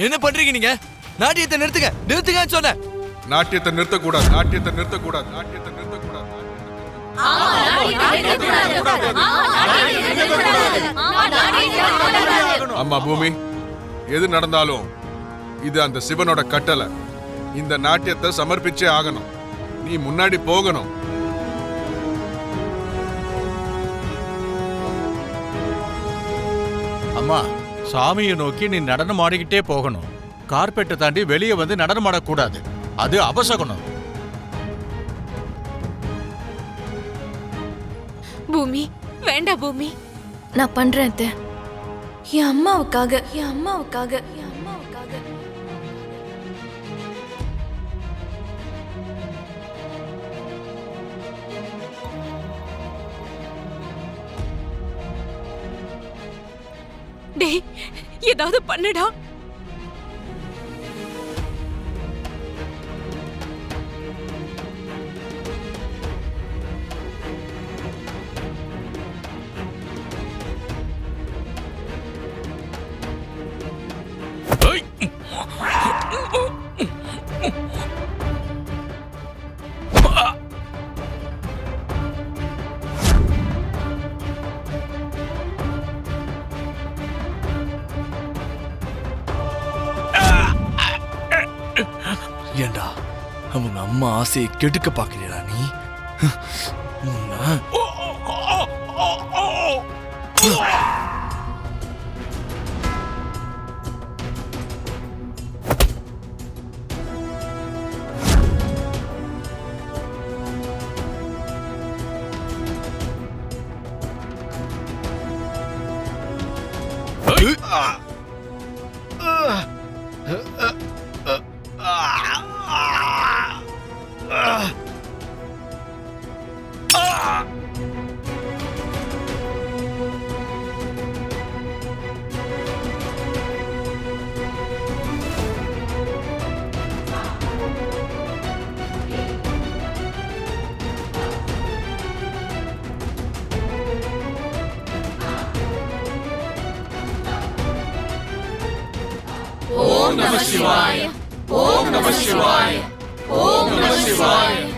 என்ன பண்றீங்க நீங்க? நாட்டியத்தை நிறுத்துங்க, நிறுத்துங்கன்னு சொன்னேன். நாட்டியத்தை நிறுத்தக்கூடாது, நாட்டியத்தை நிறுத்தக்கூடாது, நாட்டியத்தை நிறுத்தக்கூடாது. அம்மா பூமி, எது நடந்தாலும் இது அந்த சிவனோட கட்டளை. இந்த நாட்டியத்தை சமர்ப்பிச்சே ஆகணும். நீ முன்னாடி போகணும். அம்மா, சாமியை நோக்கி நீ நடனம் ஆடிக்கிட்டே போகணும். கார்பெட்டை தாண்டி வெளியே வந்து நடனம் ஆடக்கூடாது. அது அபசகுணம். பூமி, வேண்டாம் பூமி. நான் பண்றேன் அத்தை. என் அம்மாவுக்காக, என் அம்மாவுக்காக, என் அம்மாவுக்காக. டேய், ஏதாவது பண்ணுடா. ஏண்டா அவங்க அம்மா ஆசையை கெடுக்க பாக்குறீடா நீ? ஓம் நம சிவாய, ஓம் நம சிவாய, ஓம் நம சிவாய.